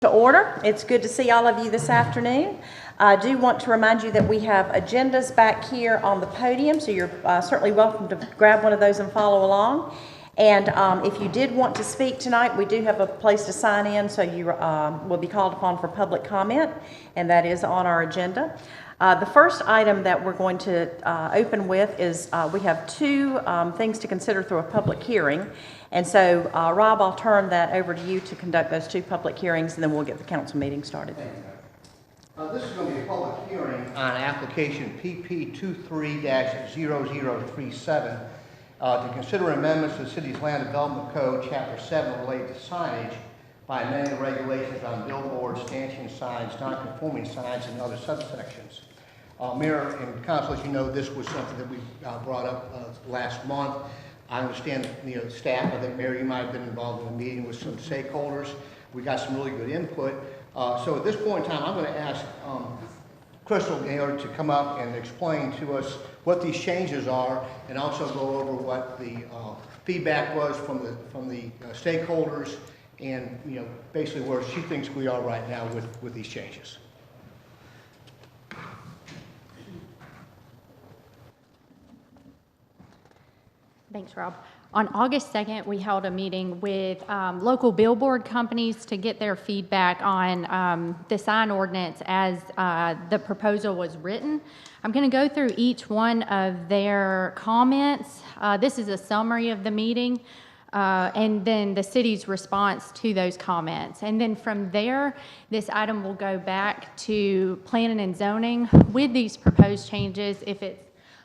To order. It's good to see all of you this afternoon. I do want to remind you that we have agendas back here on the podium, so you're certainly welcome to grab one of those and follow along. And if you did want to speak tonight, we do have a place to sign in, so you will be called upon for public comment, and that is on our agenda. The first item that we're going to open with is we have two things to consider through a public hearing. And so, Rob, I'll turn that over to you to conduct those two public hearings, and then we'll get the council meeting started. This is going to be a public hearing on application PP 23-0037 to consider amendments to the city's land development code, chapter 7, related to signage by amending the regulations on billboards, stanchion signs, non-conforming signs, and other subsections. Mayor and council, as you know, this was something that we brought up last month. I understand, staff, I think, Mayor, you might have been involved in a meeting with some stakeholders. We got some really good input. So at this point in time, I'm going to ask Crystal Gaylord to come up and explain to us what these changes are, and also go over what the feedback was from the stakeholders, and basically where she thinks we are right now with these changes. Thanks, Rob. On August 2nd, we held a meeting with local billboard companies to get their feedback on the sign ordinance as the proposal was written. I'm going to go through each one of their comments. This is a summary of the meeting, and then the city's response to those comments. And then from there, this item will go back to planning and zoning with these proposed changes. If it's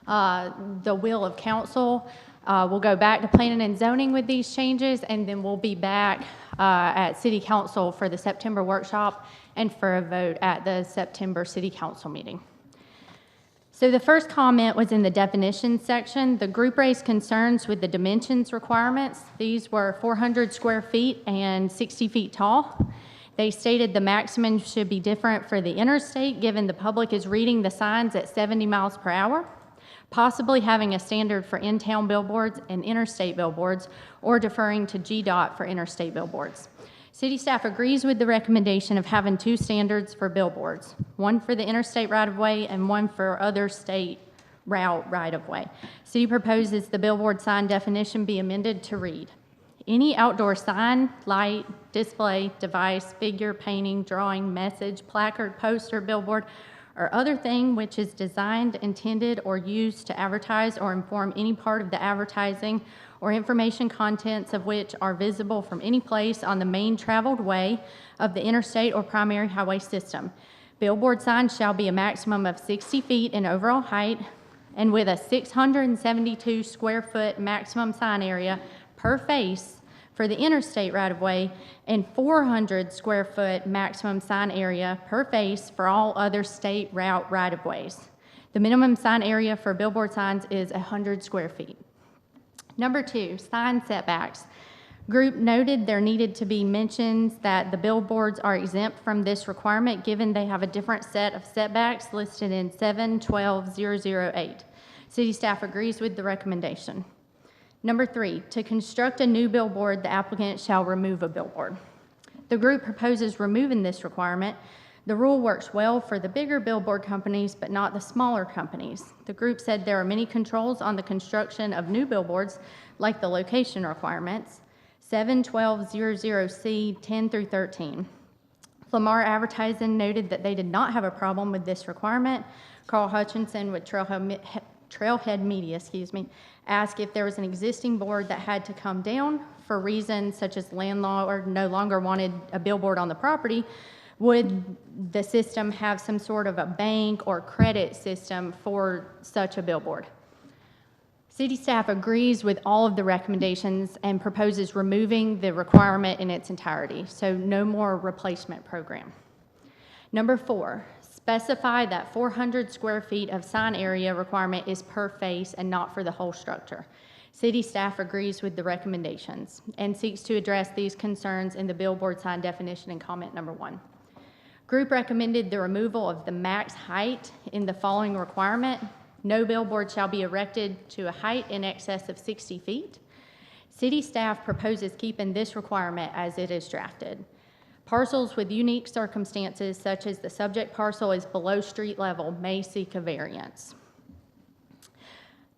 the will of council, we'll go back to planning and zoning with these changes, and then we'll be back at City Council for the September workshop and for a vote at the September City Council meeting. So the first comment was in the definitions section. The group raised concerns with the dimensions requirements. These were 400 square feet and 60 feet tall. They stated the maximum should be different for the interstate, given the public is reading the signs at 70 miles per hour. Possibly having a standard for in-town billboards and interstate billboards, or deferring to GDOT for interstate billboards. City staff agrees with the recommendation of having two standards for billboards, one for the interstate right-of-way and one for other state route right-of-way. City proposes the billboard sign definition be amended to read: any outdoor sign, light, display, device, figure, painting, drawing, message, placard, poster, billboard, or other thing which is designed, intended, or used to advertise or inform any part of the advertising or information contents of which are visible from any place on the main traveled way of the interstate or primary highway system. Billboard signs shall be a maximum of 60 feet in overall height and with a 672 square foot maximum sign area per face for the interstate right-of-way, and 400 square foot maximum sign area per face for all other state route right-of-ways. The minimum sign area for billboard signs is 100 square feet. Number two, sign setbacks. Group noted there needed to be mentions that the billboards are exempt from this requirement, given they have a different set of setbacks listed in 7-12-008. City staff agrees with the recommendation. Number three, to construct a new billboard, the applicant shall remove a billboard. The group proposes removing this requirement. The rule works well for the bigger billboard companies, but not the smaller companies. The group said there are many controls on the construction of new billboards, like the location requirements, 7-12-00C 10-13. Lamar Advertising noted that they did not have a problem with this requirement. Carl Hutchinson with Trailhead Media, asked if there was an existing board that had to come down for reasons such as landlord no longer wanted a billboard on the property. Would the system have some sort of a bank or credit system for such a billboard? City staff agrees with all of the recommendations and proposes removing the requirement in its entirety, so no more replacement program. Number four, specify that 400 square feet of sign area requirement is per face and not for the whole structure. City staff agrees with the recommendations and seeks to address these concerns in the billboard sign definition in comment number one. Group recommended the removal of the max height in the following requirement: no billboard shall be erected to a height in excess of 60 feet. City staff proposes keeping this requirement as it is drafted. Parcels with unique circumstances, such as the subject parcel is below street level, may seek a variance.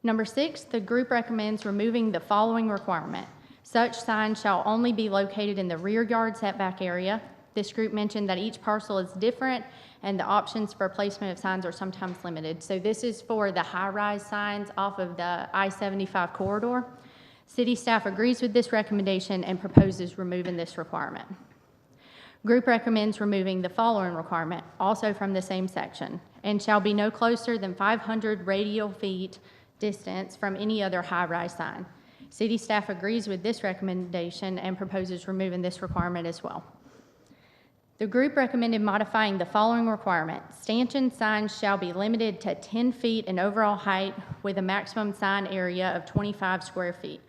Number 6, the group recommends removing the following requirement. Such signs shall only be located in the rear yard setback area. This group mentioned that each parcel is different and the options for placement of signs are sometimes limited. So this is for the high-rise signs off of the I-75 corridor. City staff agrees with this recommendation and proposes removing this requirement. Group recommends removing the following requirement, also from the same section, and shall be no closer than 500 radial feet distance from any other high-rise sign. City staff agrees with this recommendation and proposes removing this requirement as well. The group recommended modifying the following requirement. Stanchion signs shall be limited to 10 feet in overall height with a maximum sign area of 25 square feet.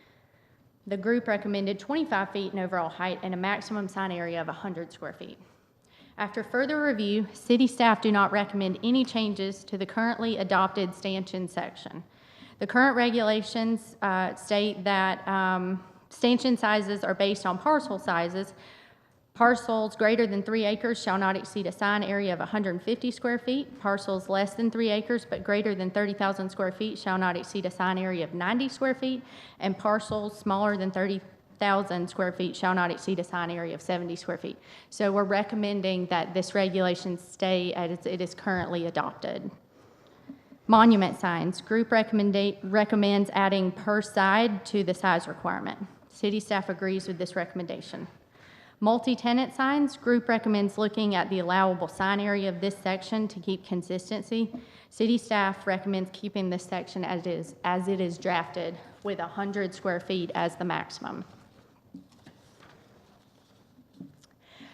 The group recommended 25 feet in overall height and a maximum sign area of 100 square feet. After further review, city staff do not recommend any changes to the currently adopted stanchion section. The current regulations state that stanchion sizes are based on parcel sizes. Parcels greater than 3 acres shall not exceed a sign area of 150 square feet. Parcels less than 3 acres but greater than 30,000 square feet shall not exceed a sign area of 90 square feet. And parcels smaller than 30,000 square feet shall not exceed a sign area of 70 square feet. So we're recommending that this regulation stay as it is currently adopted. Monument signs. Group recommends adding per side to the size requirement. City staff agrees with this recommendation. Multi-tenant signs. Group recommends looking at the allowable sign area of this section to keep consistency. City staff recommends keeping this section as it is drafted with 100 square feet as the maximum.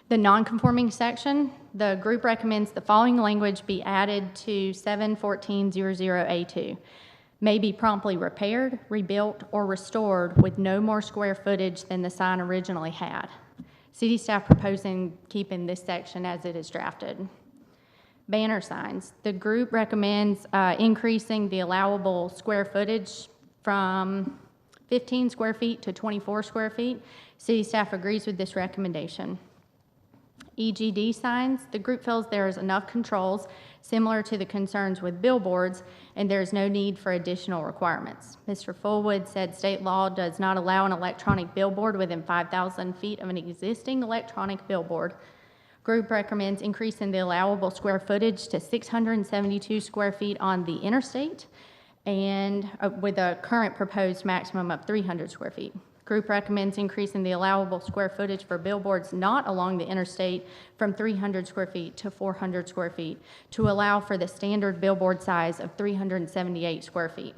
The non-conforming section, the group recommends the following language be added to 71400A2. May be promptly repaired, rebuilt, or restored with no more square footage than the sign originally had. City staff proposing keeping this section as it is drafted. Banner signs. The group recommends increasing the allowable square footage from 15 square feet to 24 square feet. City staff agrees with this recommendation. EGD signs. The group feels there is enough controls similar to the concerns with billboards, and there is no need for additional requirements. Mr. Fullwood said state law does not allow an electronic billboard within 5,000 feet of an existing electronic billboard. Group recommends increasing the allowable square footage to 672 square feet on the interstate and with a current proposed maximum of 300 square feet. Group recommends increasing the allowable square footage for billboards not along the interstate from 300 square feet to 400 square feet to allow for the standard billboard size of 378 square feet.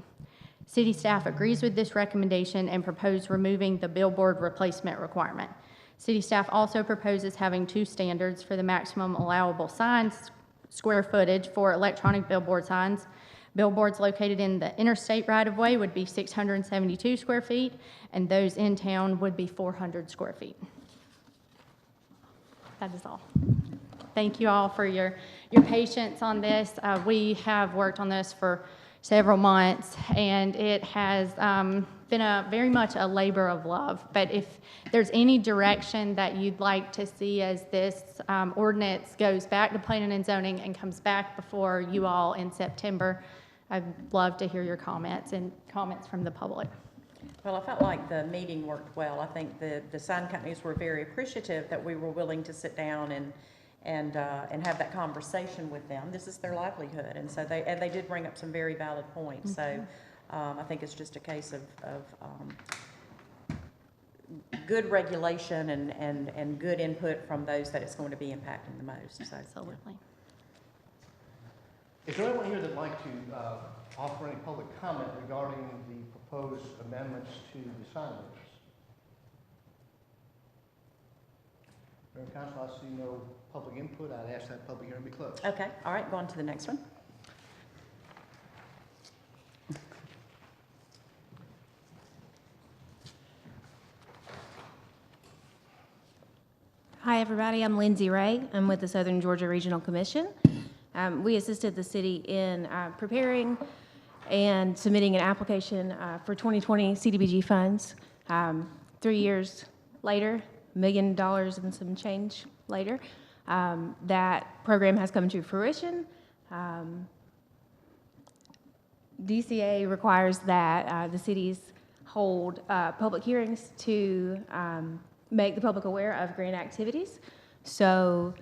City staff agrees with this recommendation and proposes removing the billboard replacement requirement. City staff also proposes having 2 standards for the maximum allowable signs square footage for electronic billboard signs. Billboards located in the interstate right-of-way would be 672 square feet, and those in town would be 400 square feet. That is all. Thank you all for your patience on this. We have worked on this for several months, and it has been very much a labor of love. But if there's any direction that you'd like to see as this ordinance goes back to planning and zoning and comes back before you all in September, I'd love to hear your comments and comments from the public. Well, I felt like the meeting worked well. I think the sign companies were very appreciative that we were willing to sit down and have that conversation with them. This is their livelihood, and so they did bring up some very valid points. Mm-hmm. So I think it's just a case of good regulation and good input from those that it's going to be impacting the most. So, absolutely. Is there anyone here that'd like to offer any public comment regarding the proposed amendments to the sign ordinance? Mayor and Council, I see no public input. I'd ask that public hearing be closed. Okay, all right, go on to the next one. Hi, everybody. I'm Lindsay Ray. I'm with the Southern Georgia Regional Commission. We assisted the city in preparing and submitting an application for 2020 CDBG funds. 3 years later, million and some change later. That program has come to fruition. DCA requires that the cities hold public hearings to make the public aware of grant activities. So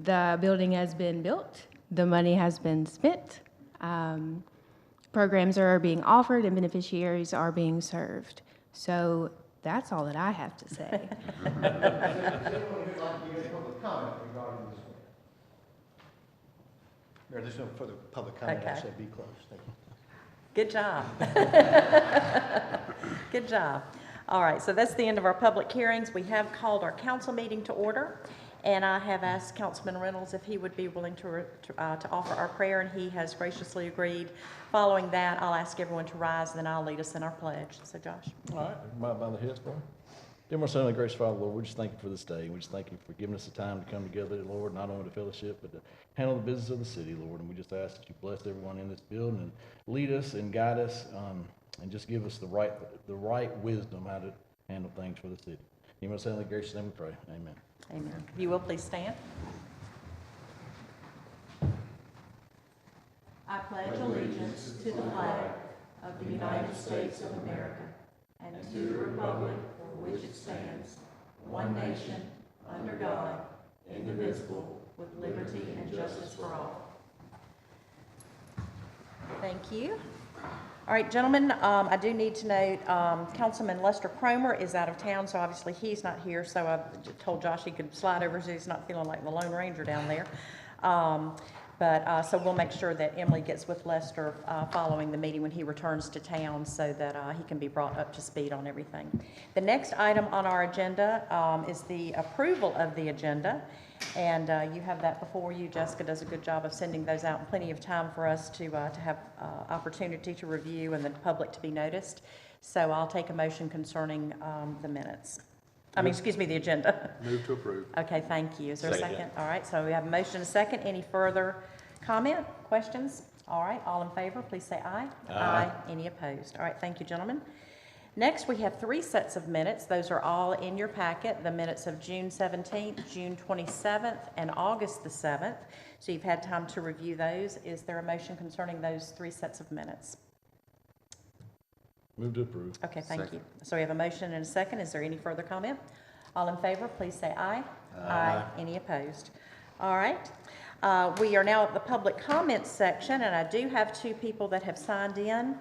the building has been built, the money has been spent, programs are being offered, and beneficiaries are being served. So that's all that I have to say. Does anyone here like to give public comment regarding this one? Mayor, there's no further public comment. I Okay. said be closed. Thank you. Good job. Good job. All right, so that's the end of our public hearings. We have called our council meeting to order, and I have asked Councilman Reynolds if he would be willing to offer our prayer, and he has graciously agreed. Following that, I'll ask everyone to rise, and then I'll lead us in our pledge. So, Josh. All right, everybody bow their heads for me. Dear most heavenly gracious Father, Lord, we just thank you for this day. We just thank you for giving us the time to come together, Lord, not only to fellowship, but to handle the business of the city, Lord. And we just ask that you bless everyone in this building and lead us and guide us, and just give us the right wisdom how to handle things for the city. In your most heavenly gracious name we pray. Amen. Amen. If you will, please stand. I pledge allegiance to the flag of the United States of America and to the republic for which it stands, one nation, under God, indivisible, with liberty and justice for all. Thank you. All right, gentlemen, I do need to note, Councilman Lester Cromer is out of town, so obviously he's not here, so I told Josh he could slide over so he's not feeling like the Lone Ranger down there. So we'll make sure that Emily gets with Lester following the meeting when he returns to town so that he can be brought up to speed on everything. The next item on our agenda is the approval of the agenda. And you have that before you. Jessica does a good job of sending those out, and plenty of time for us to have opportunity to review and the public to be noticed. So I'll take a motion concerning the minutes. The agenda. Move to approve. Okay, thank you. Is there a Second. second? All right, so we have a motion and a second. Any further comment, questions? All right, all in favor, please say aye. Aye. Any opposed? All right, thank you, gentlemen. Next, we have 3 sets of minutes. Those are all in your packet, the minutes of June 17th, June 27th, and August the 7th. So you've had time to review those. Is there a motion concerning those 3 sets of minutes? Move to approve. Okay, thank you. So we have a motion and a second. Is there any further comment? All in favor, please say aye. Aye. Any opposed? All right. We are now at the public comments section, and I do have 2 people that have signed in.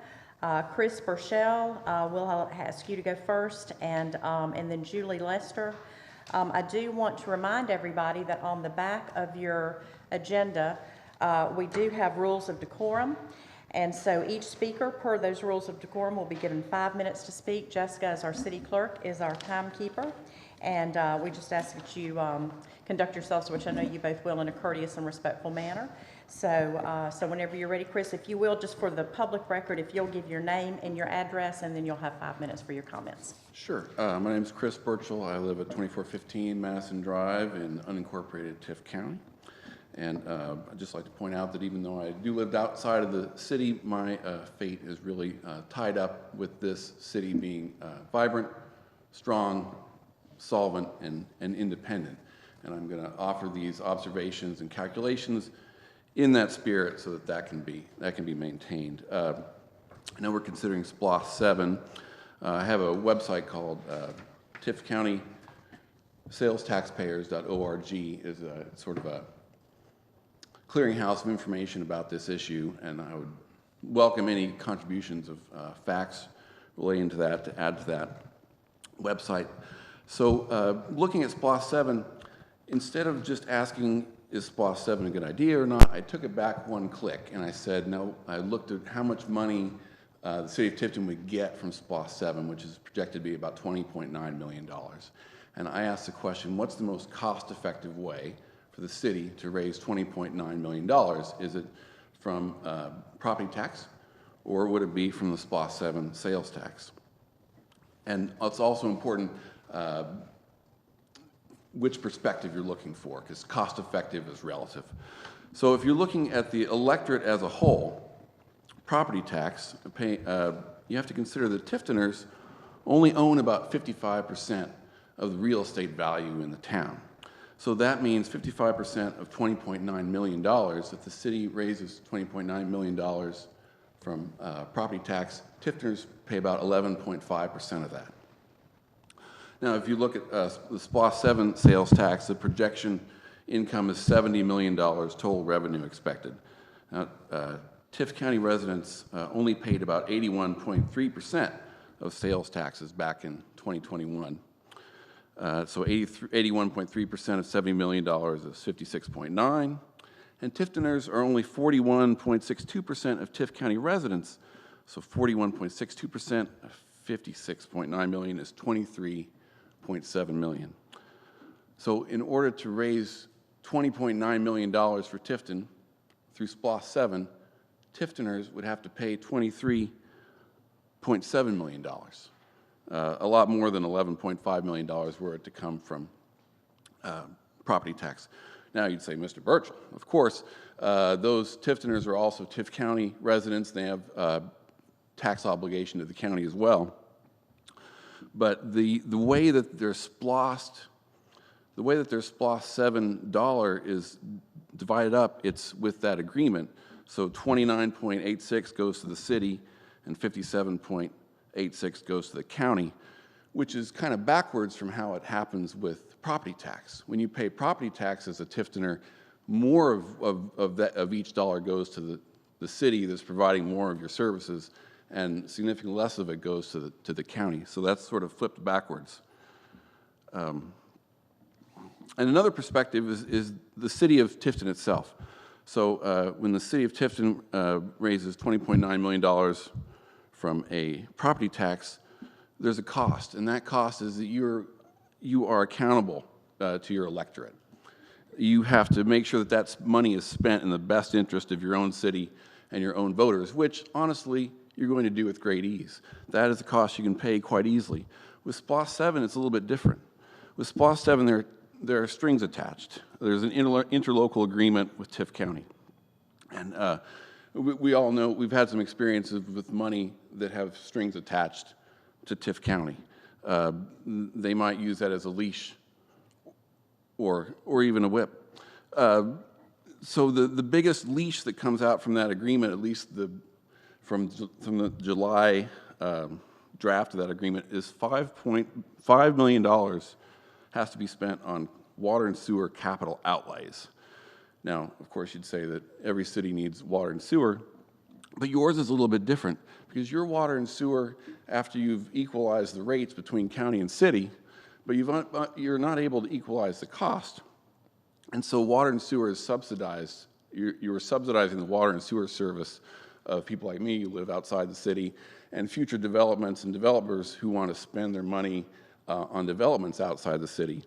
Chris Burchell, we'll ask you to go first, and then Julie Lester. I do want to remind everybody that on the back of your agenda, we do have rules of decorum. And so each speaker, per those rules of decorum, will be given 5 minutes to speak. Jessica, as our city clerk, is our timekeeper. And we just ask that you conduct yourselves, which I know you both will, in a courteous and respectful manner. So whenever you're ready, Chris, if you will, just for the public record, if you'll give your name and your address, and then you'll have 5 minutes for your comments. Sure. My name is Chris Burchell. I live at 2415 Madison Drive in unincorporated Tift County. And I'd just like to point out that even though I do live outside of the city, my fate is really tied up with this city being vibrant, strong, solvent, and independent. And I'm going to offer these observations and calculations in that spirit so that can be maintained. I know we're considering SPLOST 7. I have a website called Tift County SalesTaxpayers.org is a sort of a clearinghouse of information about this issue, and I would welcome any contributions of facts relating to that to add to that website. So looking at SPLOST 7, instead of just asking, is SPLOST 7 a good idea or not, I took it back one click, and I said, no, I looked at how much money the city of Tifton would get from SPLOST 7, which is projected to be about $20.9 million. And I asked the question, what's the most cost-effective way for the city to raise $20.9 million? Is it from property tax, or would it be from the SPLOST 7 sales tax? And it's also important which perspective you're looking for, because cost-effective is relative. So if you're looking at the electorate as a whole, property tax, you have to consider that Tiftoners only own about 55% of the real estate value in the town. So that means 55% of $20.9 million. If the city raises $20.9 million from property tax, Tiftoners pay about 11.5% of that. Now, if you look at the SPLOST 7 sales tax, the projection income is $70 million total revenue expected. Now, Tift County residents only paid about 81.3% of sales taxes back in 2021. So 81.3% of $70 million is 56.9, and Tiftoners are only 41.62% of Tift County residents, so 41.62% of 56.9 million is 23.7 million. So in order to raise $20.9 million for Tifton through SPLOST 7, Tiftoners would have to pay $23.7 million. A lot more than $11.5 million were it to come from property tax. Now you'd say, Mr. Burchell, of course, those Tiftoners are also Tift County residents. They have tax obligation to the county as well. But the way that their SPLOST $7 is divided up, it's with that agreement. So 29.86 goes to the city and 57.86 goes to the county, which is kind of backwards from how it happens with property tax. When you pay property tax as a Tiftoner, more of each dollar goes to the city that's providing more of your services, and significantly less of it goes to the county. So that's sort of flipped backwards. And another perspective is the city of Tifton itself. So when the city of Tifton raises $20.9 million from a property tax, there's a cost, and that cost is that you are accountable to your electorate. You have to make sure that that money is spent in the best interest of your own city and your own voters, which honestly you're going to do with great ease. That is a cost you can pay quite easily. With SPLOST 7, it's a little bit different. With SPLOST 7, there are strings attached. There's an interlocal agreement with Tift County. And we all know, we've had some experiences with money that have strings attached to Tift County. They might use that as a leash or even a whip. So the biggest leash that comes out from that agreement, at least from the July draft of that agreement, is $5.5 million has to be spent on water and sewer capital outlays. Now, of course, you'd say that every city needs water and sewer, but yours is a little bit different because your water and sewer, after you've equalized the rates between county and city, but you're not able to equalize the cost. And so water and sewer is subsidized. You're subsidizing the water and sewer service of people like me who live outside the city and future developments and developers who want to spend their money on developments outside the city.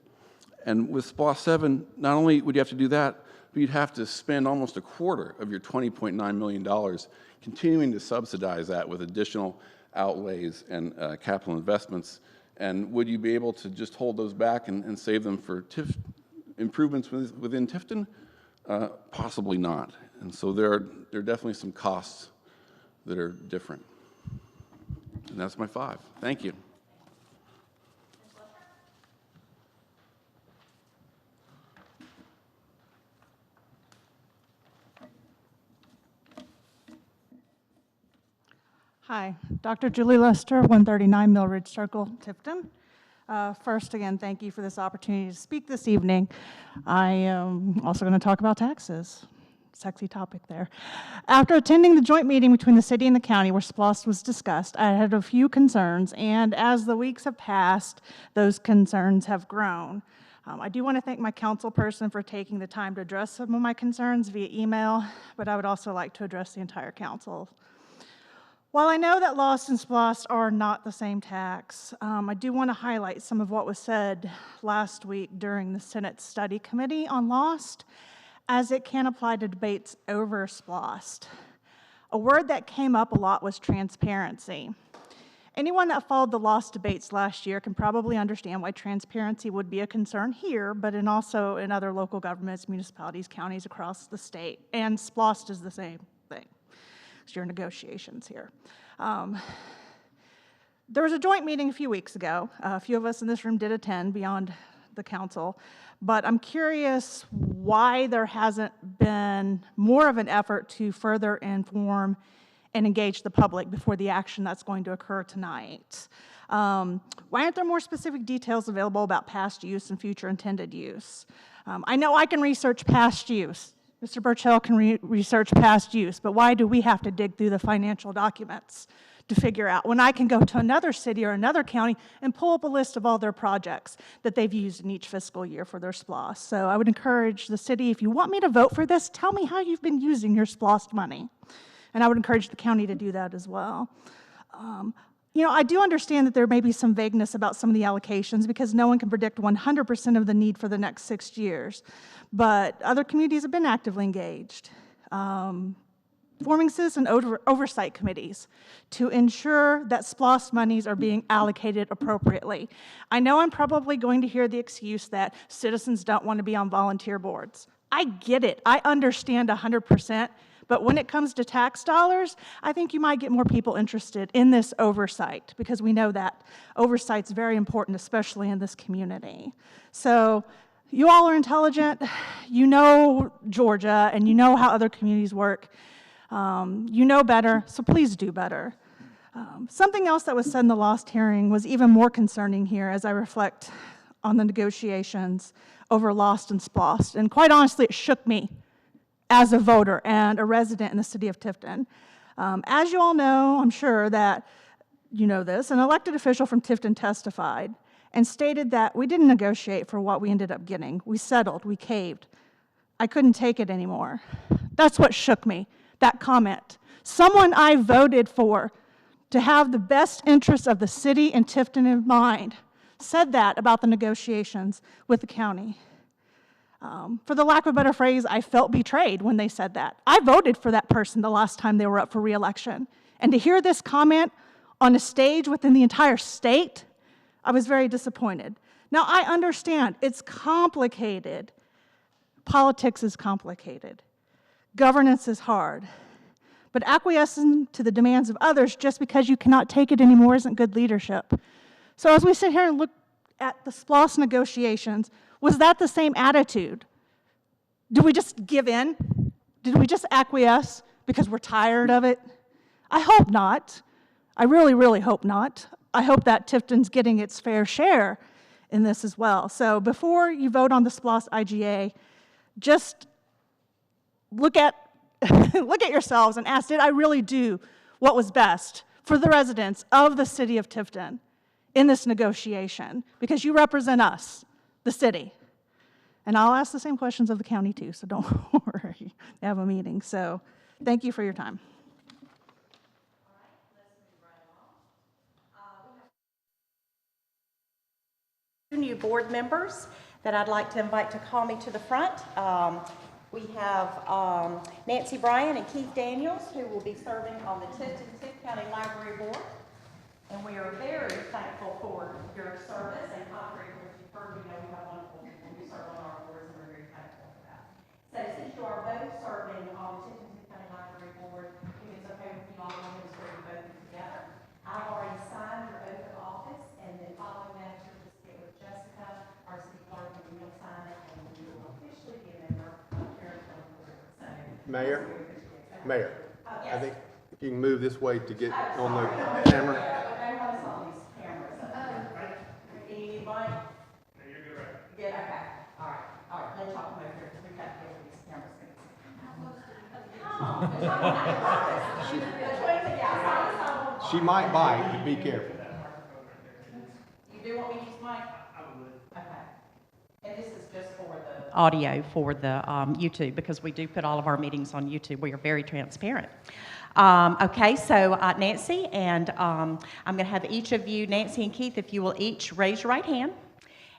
And with SPLOST 7, not only would you have to do that, but you'd have to spend almost a quarter of your $20.9 million continuing to subsidize that with additional outlays and capital investments. And would you be able to just hold those back and save them for improvements within Tifton? Possibly not. And so there are definitely some costs that are different. And that's my 5. Thank you. Hi, Dr. Julie Lester, 139 Mill Ridge Circle, Tifton. First, again, thank you for this opportunity to speak this evening. I am also going to talk about taxes. Sexy topic there. After attending the joint meeting between the city and the county where SPLOST was discussed, I had a few concerns, and as the weeks have passed, those concerns have grown. I do want to thank my council person for taking the time to address some of my concerns via email, but I would also like to address the entire council. While I know that LOST and SPLOST are not the same tax, I do want to highlight some of what was said last week during the Senate Study Committee on LOST, as it can apply to debates over SPLOST. A word that came up a lot was transparency. Anyone that followed the LOST debates last year can probably understand why transparency would be a concern here, but also in other local governments, municipalities, counties across the state. And SPLOST is the same thing. It's your negotiations here. There was a joint meeting a few weeks ago. A few of us in this room did attend beyond the council, but I'm curious why there hasn't been more of an effort to further inform and engage the public before the action that's going to occur tonight. Why aren't there more specific details available about past use and future intended use? I know I can research past use. Mr. Burchell can research past use, but why do we have to dig through the financial documents to figure out when I can go to another city or another county and pull up a list of all their projects that they've used in each fiscal year for their SPLOST? So I would encourage the city, if you want me to vote for this, tell me how you've been using your SPLOST money. And I would encourage the county to do that as well. You know, I do understand that there may be some vagueness about some of the allocations because no one can predict 100% of the need for the next 6 years. But other communities have been actively engaged. Forming citizen oversight committees to ensure that SPLOST monies are being allocated appropriately. I know I'm probably going to hear the excuse that citizens don't want to be on volunteer boards. I get it. I understand 100%. But when it comes to tax dollars, I think you might get more people interested in this oversight because we know that oversight's very important, especially in this community. So you all are intelligent. You know Georgia, and you know how other communities work. You know better, so please do better. Something else that was said in the last hearing was even more concerning here as I reflect on the negotiations over LOST and SPLOST. And quite honestly, it shook me as a voter and a resident in the city of Tifton. As you all know, I'm sure that you know this, an elected official from Tifton testified and stated that we didn't negotiate for what we ended up getting. We settled, we caved. I couldn't take it anymore. That's what shook me, that comment. Someone I voted for to have the best interests of the city and Tifton in mind said that about the negotiations with the county. For the lack of a better phrase, I felt betrayed when they said that. I voted for that person the last time they were up for re-election. And to hear this comment on a stage within the entire state, I was very disappointed. Now, I understand it's complicated. Politics is complicated. Governance is hard. But acquiescing to the demands of others just because you cannot take it anymore isn't good leadership. So as we sit here and look at the SPLOST negotiations, was that the same attitude? Did we just give in? Did we just acquiesce because we're tired of it? I hope not. I really, really hope not. I hope that Tifton's getting its fair share in this as well. So before you vote on the SPLOST IGA, just look at yourselves and ask, did I really do what was best for the residents of the city of Tifton in this negotiation? Because you represent us, the city. And I'll ask the same questions of the county too, so don't worry. They have a meeting. So thank you for your time. Two new board members that I'd like to invite to call me to the front. We have Nancy Bryan and Keith Daniels, who will be serving on the Tifton County Library Board. And we are very thankful for your service, and contrary to what you've heard, we know we have wonderful people who serve on our boards, and we're very thankful for that. So since you are both serving on the Tifton County Library Board, if it's okay with you all, I'm going to swear you both together. I've already signed your oath of office, and then following that, you'll just get with Jessica, our city clerk, and you'll sign it, and you will officially be a member of Carrollton Board. So, Mayor, I think if you can move this way to get on the camera. Good, okay. All right. Let's talk about here, because we've got to get these cameras. She might bite, but be careful. You do want me to use mic? I would. Okay. And this is just for the audio for the YouTube, because we do put all of our meetings on YouTube. We are very transparent. Okay, so Nancy, and I'm going to have each of you, Nancy and Keith, if you will each raise your right hand.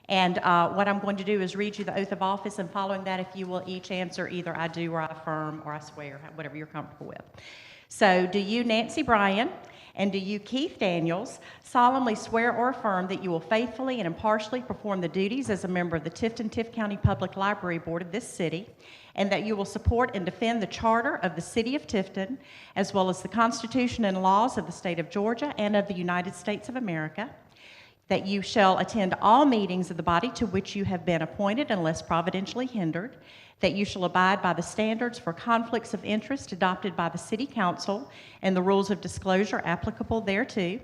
And what I'm going to do is read you the oath of office, and following that, if you will each answer either I do or I affirm or I swear, whatever you're comfortable with. So do you, Nancy Bryan, And do you, Keith Daniels, solemnly swear or affirm that you will faithfully and impartially perform the duties as a member of the Tift County Public Library Board of this city, and that you will support and defend the Charter of the City of Tifton, as well as the Constitution and laws of the state of Georgia and of the United States of America, that you shall attend all meetings of the body to which you have been appointed unless providentially hindered, that you shall abide by the standards for conflicts of interest adopted by the City Council and the rules of disclosure applicable thereto.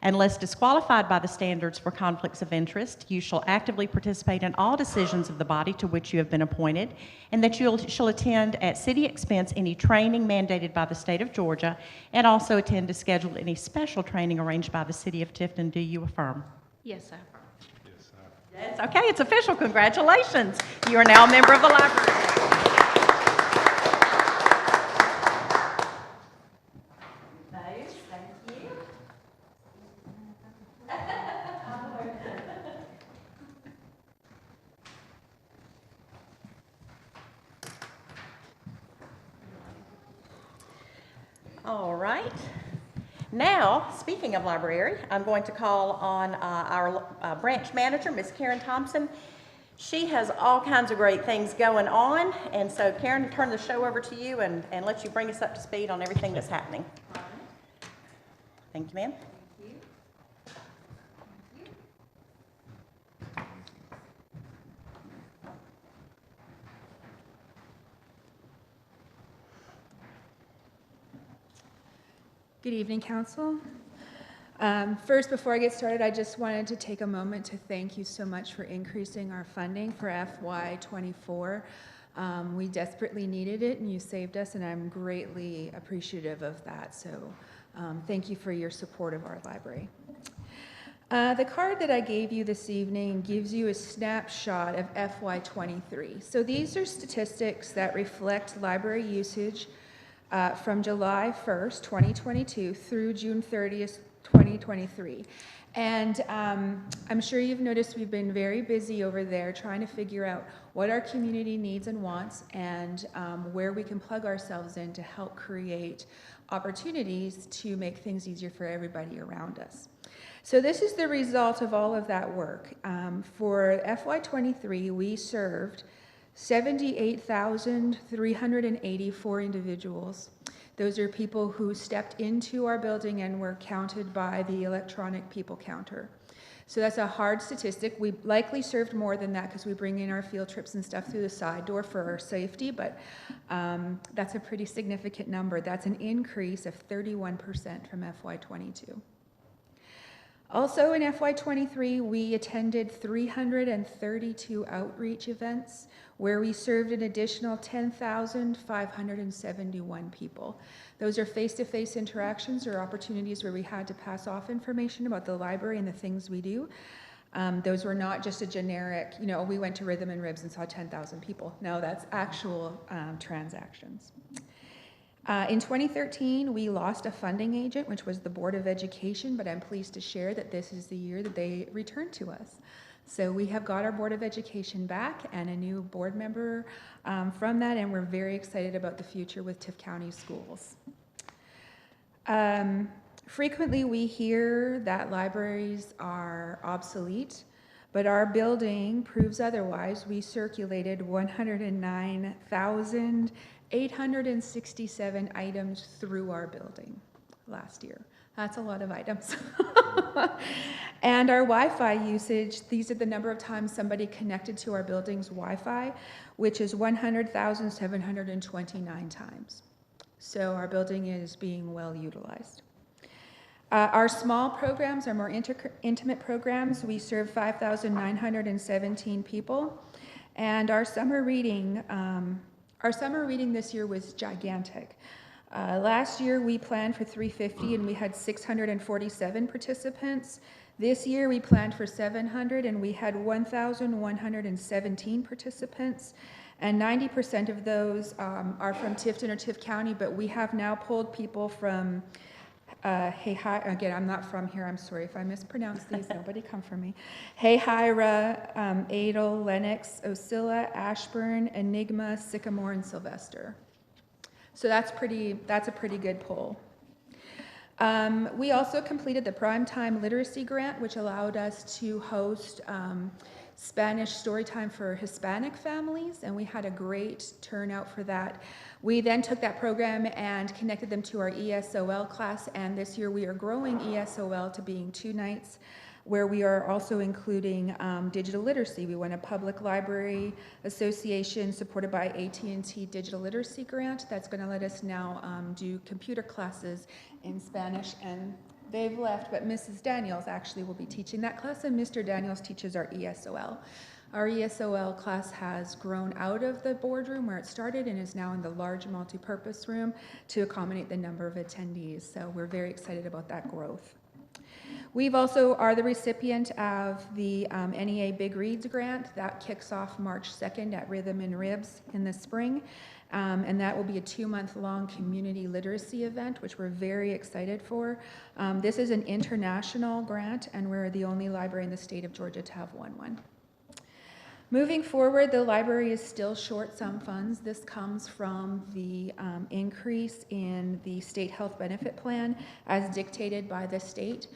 Unless disqualified by the standards for conflicts of interest, you shall actively participate in all decisions of the body to which you have been appointed, and that you shall attend at city expense any training mandated by the state of Georgia, and also attend to schedule any special training arranged by the city of Tifton. Do you affirm? Yes, I affirm. Yes, okay, it's official. Congratulations. You are now a member of the library. Nice, thank you. All right. Now, speaking of library, I'm going to call on our branch manager, Miss Karen Thompson. She has all kinds of great things going on, and so Karen, turn the show over to you and let you bring us up to speed on everything that's happening. Thank you, ma'am. Good evening, Council. First, before I get started, I just wanted to take a moment to thank you so much for increasing our funding for FY24. We desperately needed it, and you saved us, and I'm greatly appreciative of that. So thank you for your support of our library. The card that I gave you this evening gives you a snapshot of FY23. So these are statistics that reflect library usage from July 1st, 2022 through June 30th, 2023. And I'm sure you've noticed we've been very busy over there trying to figure out what our community needs and wants, and where we can plug ourselves in to help create opportunities to make things easier for everybody around us. So this is the result of all of that work. For FY23, we served 78,384 individuals. Those are people who stepped into our building and were counted by the electronic people counter. So that's a hard statistic. We likely served more than that because we bring in our field trips and stuff through the side door for our safety, but that's a pretty significant number. That's an increase of 31% from FY22. Also in FY23, we attended 332 outreach events where we served an additional 10,571 people. Those are face-to-face interactions or opportunities where we had to pass off information about the library and the things we do. Those were not just a generic, we went to Rhythm and Ribs and saw 10,000 people. No, that's actual transactions. In 2013, we lost a funding agent, which was the Board of Education, but I'm pleased to share that this is the year that they returned to us. So we have got our Board of Education back and a new board member from that, and we're very excited about the future with Tift County Schools. Frequently, we hear that libraries are obsolete, but our building proves otherwise. We circulated 109,867 items through our building last year. That's a lot of items. And our Wi-Fi usage, these are the number of times somebody connected to our building's Wi-Fi, which is 100,729 times. So our building is being well utilized. Our small programs, our more intimate programs, we serve 5,917 people. And our summer reading this year was gigantic. Last year we planned for 350 and we had 647 participants. This year we planned for 700 and we had 1,117 participants. And 90% of those are from Tifton or Tift County, but we have now pulled people from again, I'm not from here, I'm sorry if I mispronounce these, nobody come for me. Hayhira, Adel, Lennox, Osceola, Ashburn, Enigma, Sycamore, and Sylvester. So that's a pretty good pull. We also completed the Primetime Literacy Grant, which allowed us to host Spanish Storytime for Hispanic families, and we had a great turnout for that. We then took that program and connected them to our ESOL class, and this year we are growing ESOL to being 2 nights, where we are also including digital literacy. We won a Public Library Association supported by AT&T Digital Literacy Grant that's going to let us now do computer classes in Spanish, and they've left, but Mrs. Daniels actually will be teaching that class, and Mr. Daniels teaches our ESOL. Our ESOL class has grown out of the boardroom where it started and is now in the large multipurpose room to accommodate the number of attendees, so we're very excited about that growth. We've also are the recipient of the NEA Big Reads grant. That kicks off March 2nd at Rhythm and Ribs in the spring. And that will be a 2-month-long community literacy event, which we're very excited for. This is an international grant, and we're the only library in the state of Georgia to have won one. Moving forward, the library is still short some funds. This comes from the increase in the state health benefit plan as dictated by the state.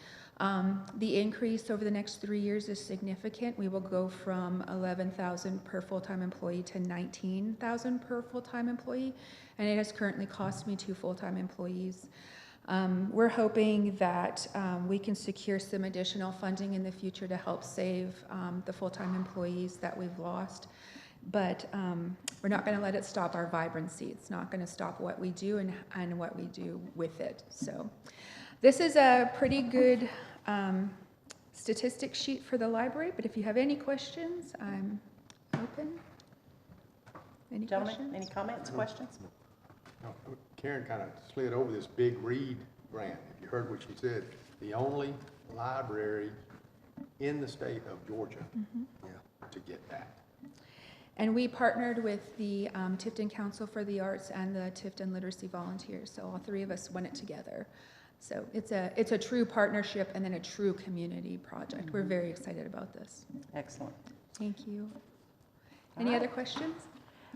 The increase over the next 3 years is significant. We will go from $11,000 per full-time employee to $19,000 per full-time employee, and it has currently cost me 2 full-time employees. We're hoping that we can secure some additional funding in the future to help save the full-time employees that we've lost. But we're not going to let it stop our vibrancy. It's not going to stop what we do and what we do with it. So this is a pretty good statistic sheet for the library, but if you have any questions, I'm open. Any Gentlemen, questions? any comments, questions? No, Karen kind of slid over this Big Read grant. If you heard what she said, the only library in the state of Georgia to get that. And we partnered with the Tifton Council for the Arts and the Tifton Literacy Volunteers, so all 3 of us won it together. So it's a true partnership and then a true community project. We're very excited about this. Excellent. Thank you. Any other questions?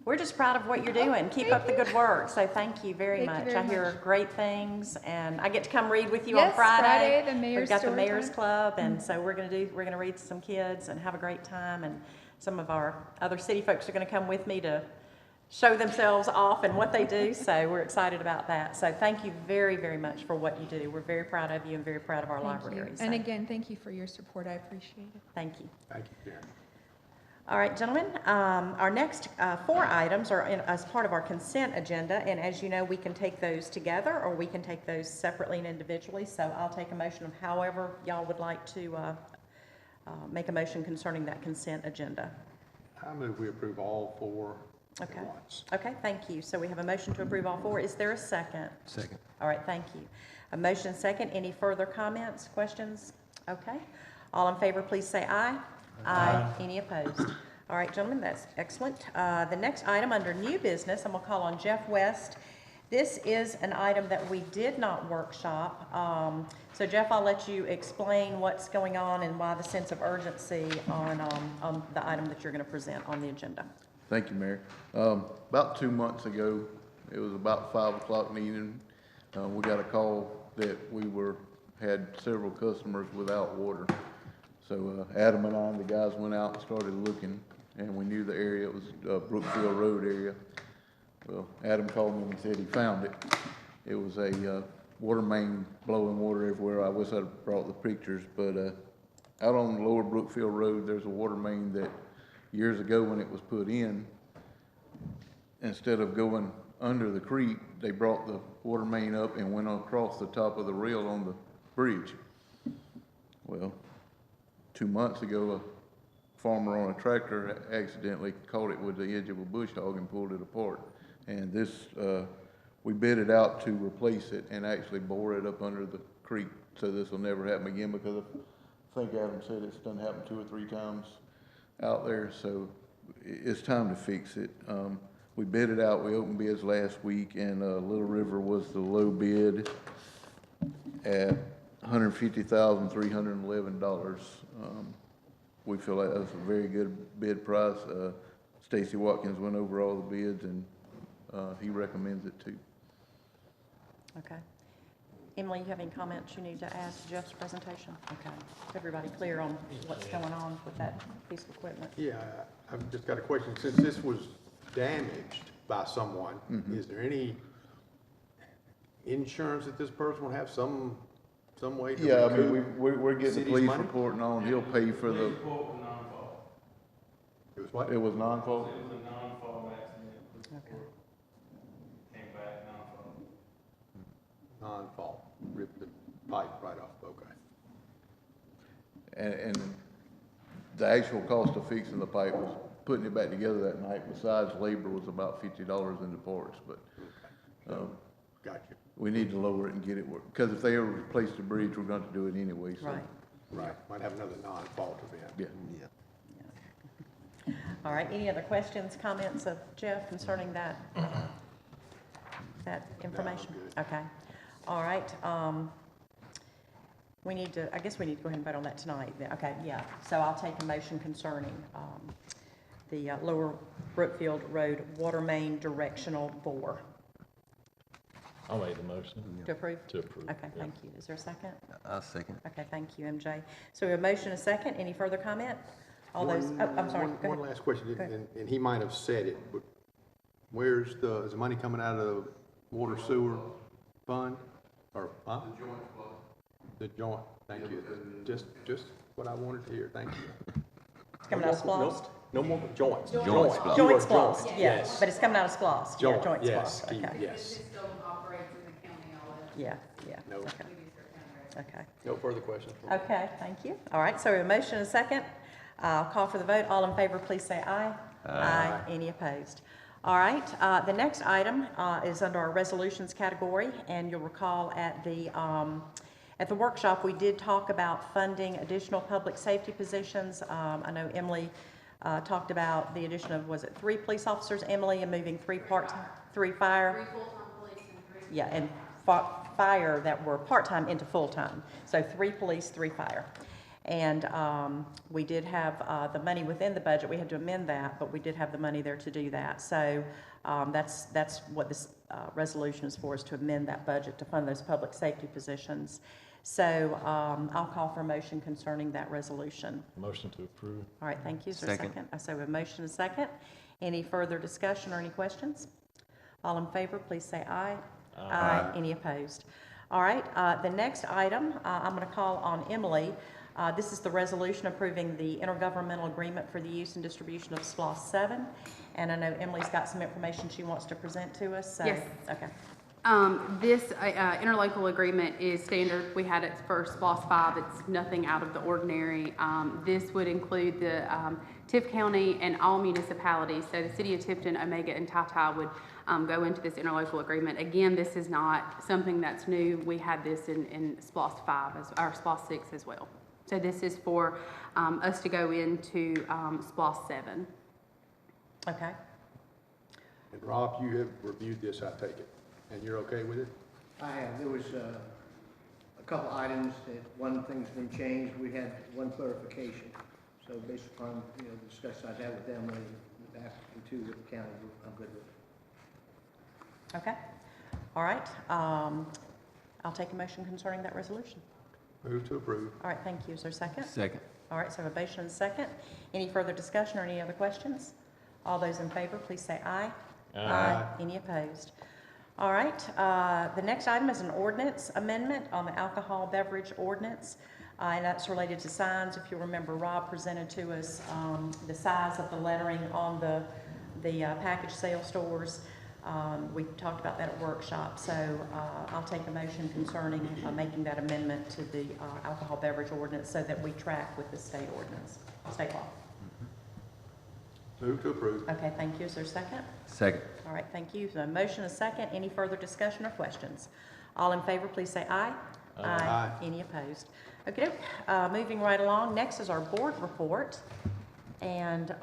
We're just proud of what you're doing. Keep up the good work. So thank you very Thank you much. very I hear much. great things, and I get to come read with you on Yes, Friday. Friday, the Mayor's We've got the Story Mayor's Time. Club, and so we're gonna read to some kids and have a great time. And some of our other city folks are gonna come with me to show themselves off and what they do. So we're excited about that. So thank you very, very much for what you do. We're very proud of you and very proud of our Thank you. library. And So again, thank you for your support. I appreciate it. thank you. Thank you, Karen. All right, gentlemen, our next 4 items are as part of our consent agenda, and as you know, we can take those together or we can take those separately and individually, so I'll take a motion of however y'all would like to make a motion concerning that consent agenda. I move we approve all 4 Okay. at once. Okay, thank you. So we have a motion to approve all 4. Is there a second? Second. All right, thank you. A motion second. Any further comments, questions? Okay. All in favor, please say aye. Aye. Any opposed? All right, gentlemen, that's excellent. The next item under new business, I'm going to call on Jeff West. This is an item that we did not workshop. So Jeff, I'll let you explain what's going on and why the sense of urgency on the item that you're going to present on the agenda. Thank you, Mayor. About 2 months ago, it was about 5 o'clock in the evening, we got a call that we had several customers without water. So Adam and I and the guys went out and started looking, and we knew the area. It was Brookfield Road area. Well, Adam called me and said he found it. It was a water main blowing water everywhere. I wish I'd brought the pictures, but out on Lower Brookfield Road, there's a water main that years ago when it was put in, instead of going under the creek, they brought the water main up and went across the top of the rail on the bridge. Well, 2 months ago, a farmer on a tractor accidentally caught it with the edge of a bush hog and pulled it apart. And this, we bid it out to replace it and actually bore it up under the creek, so this will never happen again, because I think Adam said it's done happened 2 or 3 times out there, so it's time to fix it. We bid it out, we opened bids last week, and Little River was the low bid at $150,311. We feel like that's a very good bid price. Stacy Watkins went over all the bids, and he recommends it too. Okay. Emily, you have any comments you need to add to Jeff's presentation? Okay. Is everybody clear on what's going on with that piece of equipment? Yeah, I've just got a question. Since this was damaged by someone, is there any insurance that this person will have some way to Yeah, I recoup mean, we're getting the city's police money? reporting on, he'll pay for the, It was what? it was non-fault? Okay. Non-fault. Ripped the pipe right off, okay. And the actual cost of fixing the pipe was, putting it back together that night, besides labor, was about $50 in the parts, but, Gotcha. we need to lower it and get it work, because if they ever replace the bridge, we're going to do it anyway, so. Right. Right, might have another non-fault event. Yeah. All right, any other questions, comments of Jeff concerning that information? good. Okay, all right, we need to, I guess we need to go ahead and vote on that tonight. Okay, yeah, so I'll take a motion concerning the Lower Brookfield Road water main directional bore. I'll make the motion. To approve? To approve. Okay, yeah. thank you. Is there a second? I'll second. Okay, thank you, MJ. So we have a motion, a second. Any further comment? All those, oh, I'm sorry. Go One ahead. last question, Go ahead. and he might have said it, but is the money coming out of the water sewer fund? Or, huh? The joint fund. The joint, thank you. Just what I wanted to hear, thank you. It's coming out of SPOS? No more joints. Joint splost. Joint You are SPOS, joint, yes, but it's coming out of SPOS. Yeah, Joint, joint yes, SPOS, Keith, okay. yes. Yeah, yeah. No. Okay. Okay. No further questions? from me. Okay, thank you. All right, so we have a motion and a second. I'll call for the vote. All in favor, please say aye. Aye. Any opposed? All right, the next item is under our resolutions category, and you'll recall at the workshop, we did talk about funding additional public safety positions. I know Emily talked about the addition of, was it 3 police officers, Emily, and moving 3 part-time, 3 fire? 3 full-time police and 3. Yeah, and fire that were part-time into full-time. So 3 police, 3 fire. And we did have the money within the budget. We had to amend that, but we did have the money there to do that. So that's what this resolution is for, is to amend that budget to fund those public safety positions. So I'll call for a motion concerning that resolution. Motion to approve. All right, thank you. Is there a Second. second? I say we have a motion and a second. Any further discussion or any questions? All in favor, please say aye. Aye. Any opposed? All right, the next item, I'm going to call on Emily. This is the resolution approving the intergovernmental agreement for the use and distribution of SPLOST 7. And I know Emily's got some information she wants to present to us. So, Yes. okay. This interlocal agreement is standard. We had it for SPLOST 5. It's nothing out of the ordinary. This would include the Tift County and all municipalities. So the city of Tifton, Omega, and Tata would go into this interlocal agreement. Again, this is not something that's new. We had this in SPLOST 5, or SPLOST 6 as well. So this is for us to go into SPLOST 7. Okay. And Rob, you have reviewed this, I take it, and you're okay with it? I have, there was a couple items that one thing's been changed. We had one clarification. So based upon, the discussion I've had with Emily, with the applicant too, with the county, I'm good with it. Okay. All right. I'll take a motion concerning that resolution. Move to approve. All right, thank you. Is there a second? Second. All right, so I have a motion and a second. Any further discussion or any other questions? All those in favor, please say aye. Aye. Any opposed? All right, the next item is an ordinance amendment on the alcohol beverage ordinance, and that's related to signs. If you remember, Rob presented to us the size of the lettering on the package sale stores. We talked about that at workshop, so I'll take a motion concerning making that amendment to the alcohol beverage ordinance so that we track with the state ordinance, state law. Move to approve. Okay, thank you. Is there a second? Second. All right, thank you. So a motion, a second. Any further discussion or questions? All in favor, please say aye. Aye. Any opposed? Okay, moving right along. Next is our board report. And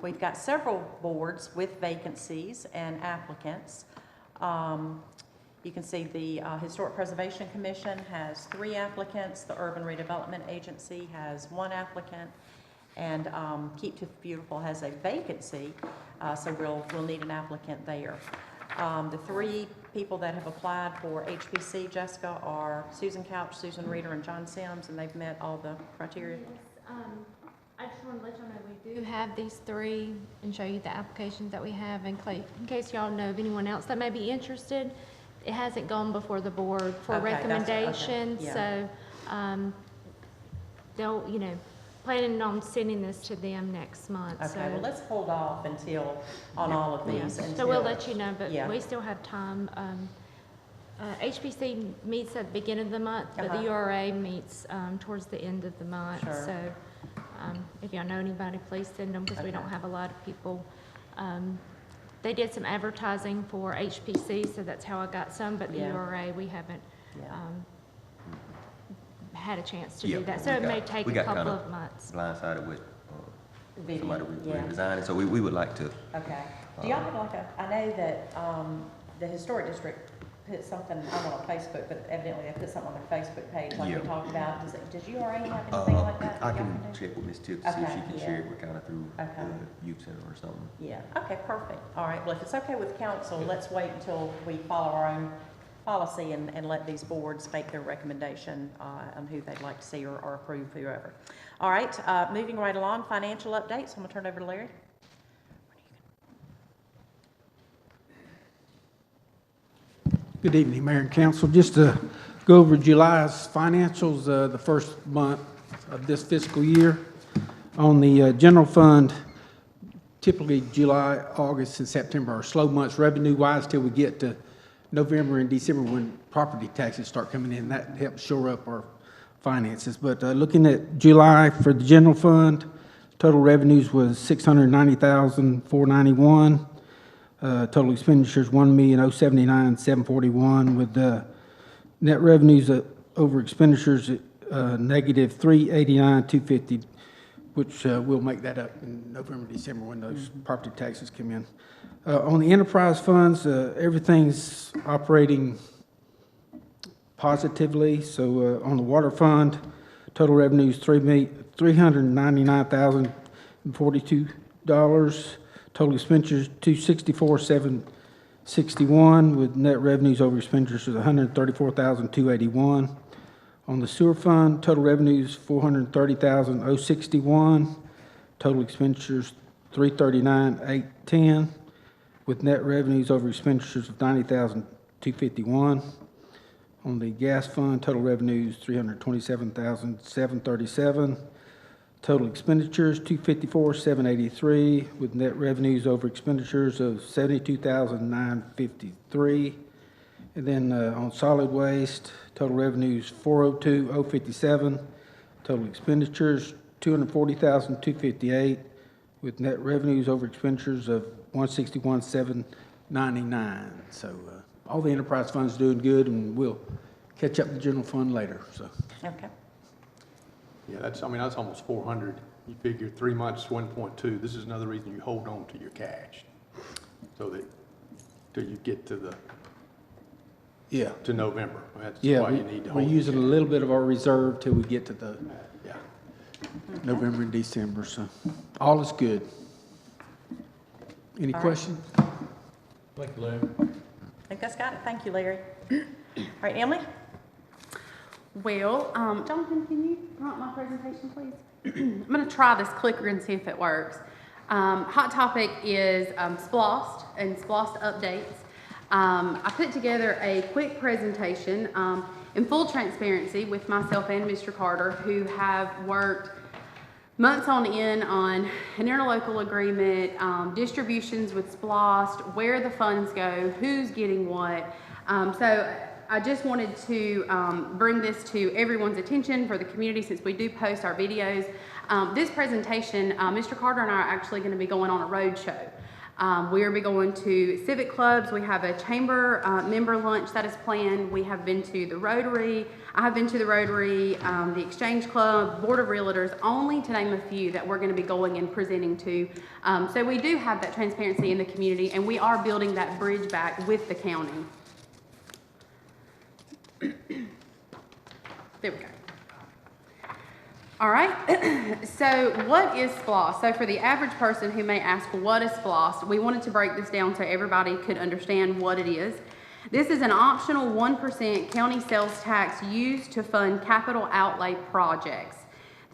we've got several boards with vacancies and applicants. You can see the Historic Preservation Commission has 3 applicants. The Urban Redevelopment Agency has 1 applicant. And Keep Tift Beautiful has a vacancy, so we'll need an applicant there. The 3 people that have applied for HPC, Jessica, are Susan Couch, Susan Reeder, and John Sims, and they've met all the criteria. I just want to let y'all know we do have these three and show you the applications that we have in case y'all know of anyone else that may be interested. It hasn't gone before the board for Okay, recommendation, yeah. so they'll, planning on sending this to them next month. Okay, well, let's hold off until, on all of these. So until- we'll let you know, but Yeah. we still have time. HPC meets at the beginning of the month, but the Uh-huh. URA meets towards the end of the month. Sure. So if y'all know anybody, please send them, because we Okay. don't have a lot of people. They did some advertising for HPC, so that's how I got some, but the Yeah. URA, we haven't Yeah. had a chance to Yeah, do that. we So it may got- take we a got couple kinda of months. blindsided with Video, somebody yeah. redesigning, so we would like to, Okay. Do y'all have like I know that the historic district put something, I don't know, on Facebook, but evidently they put something on their Facebook page like Yeah. we talked about. Does URA have anything like that? I that y'all can do? check with Ms. Tiff to see if she Okay, can yeah. share it with kind of through Okay. the youth center or something. Yeah, okay, perfect. All right, well, if it's okay with council, let's wait until we follow our own policy and let these boards make their recommendation on who they'd like to see or approve whoever. All right, moving right along, financial updates. I'm gonna turn it over to Larry. Good evening, Mayor and Council. Just to go over July's financials, the first month of this fiscal year. On the general fund, typically July, August, and September are slow months revenue-wise till we get to November and December when property taxes start coming in. That helps shore up our finances. But looking at July for the general fund, total revenues was $690,491. Total expenditures, $1,079,741, with net revenues over expenditures negative $389,250, which we'll make that up in November, December when those property taxes come in. On the enterprise funds, everything's operating positively. So on the water fund, total revenues $399,042. Total expenditures, $264,761, with net revenues over expenditures of $134,281. On the sewer fund, total revenues, $430,061. Total expenditures, $339,810, with net revenues over expenditures of $90,251. On the gas fund, total revenues, $327,737. Total expenditures, $254,783, with net revenues over expenditures of $72,953. And then on solid waste, total revenues, $402,057. Total expenditures, $240,258, with net revenues over expenditures of $161,799. So all the enterprise funds doing good, and we'll catch up with the general fund later. So. Okay. Yeah, that's almost 400. You figure 3 months, 1.2. This is another reason you hold on to your cash, so that till you get to November. That's why you need to hold. We're using a little bit of our reserve till we get to the Yeah. November and December, so all is good. Any All right. questions? Thank you, Larry. I think that's got it. Thank you, Larry. All right, Emily? Well, Jonathan, can you run my presentation, please? I'm going to try this clicker and see if it works. Hot topic is SPLOST and SPLOST updates. I put together a quick presentation in full transparency with myself and Mr. Carter, who have worked months on end on an interlocal agreement, distributions with SPLOST, where the funds go, who's getting what. So I just wanted to bring this to everyone's attention for the community, since we do post our videos. This presentation, Mr. Carter and I are actually going to be going on a road show. We will be going to civic clubs. We have a chamber member lunch that is planned. We have been to the Rotary. I have been to the Rotary, the Exchange Club, Board of Realtors, only to name a few that we're going to be going and presenting to. So we do have that transparency in the community, and we are building that bridge back with the county. There we go. All right, so what is SPLOST? So for the average person who may ask, what is SPLOST? We wanted to break this down so everybody could understand what it is. This is an optional 1% county sales tax used to fund capital outlay projects.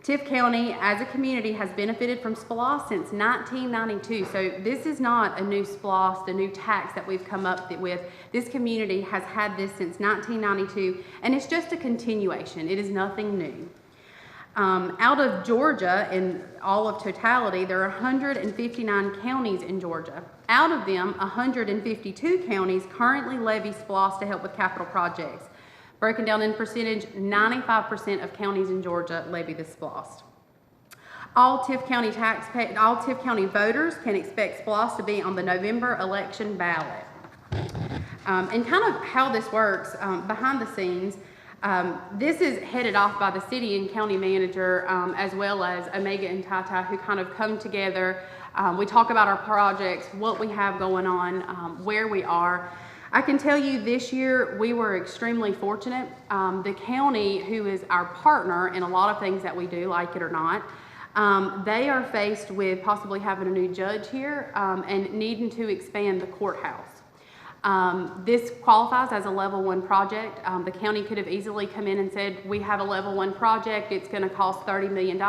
Tift County, as a community, has benefited from SPLOST since 1992. So this is not a new SPLOST, a new tax that we've come up with. This community has had this since 1992, and it's just a continuation. It is nothing new. Out of Georgia, in all of totality, there are 159 counties in Georgia. Out of them, 152 counties currently levy SPLOST to help with capital projects. Broken down in percentage, 95% of counties in Georgia levy the SPLOST. All Tift County voters can expect SPLOST to be on the November election ballot. And kind of how this works behind the scenes, this is headed off by the city and county manager, as well as Omega and Tata, who kind of come together. We talk about our projects, what we have going on, where we are. I can tell you this year we were extremely fortunate. The county, who is our partner in a lot of things that we do, like it or not, they are faced with possibly having a new judge here and needing to expand the courthouse. This qualifies as a level 1 project. The county could have easily come in and said, we have a level 1 project, it's going to cost $30 million.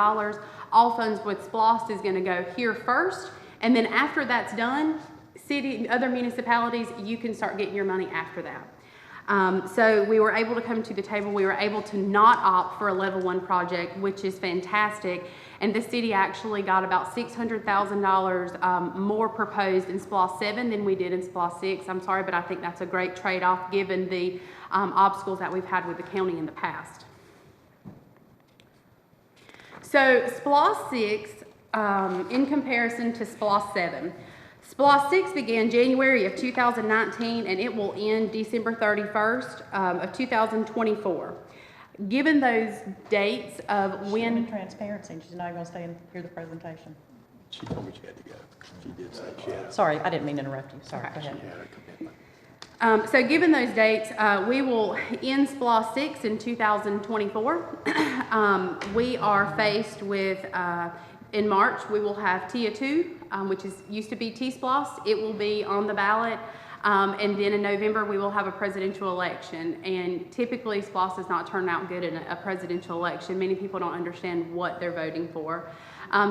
All funds with SPLOST is going to go here first, and then after that's done, city, other municipalities, you can start getting your money after that. So we were able to come to the table. We were able to not opt for a level 1 project, which is fantastic. And the city actually got about $600,000 more proposed in SPLOST 7 than we did in SPLOST 6. I'm sorry, but I think that's a great trade-off given the obstacles that we've had with the county in the past. So SPLOST 6, in comparison to SPLOST 7, SPLOST 6 began January of 2019, and it will end December 31st of 2024. Given those dates of when... Transparency, she's not going to stay and hear the presentation. She told me she had to go. She did say she had. Sorry, I didn't mean to interrupt you. Sorry, go ahead. She had a commitment. So given those dates, we will end SPLOST 6 in 2024. We are faced with... in March, we will have TIA 2, which used to be T-SPLOST. It will be on the ballot. And then in November, we will have a presidential election. And typically, SPLOST does not turn out good in a presidential election. Many people don't understand what they're voting for.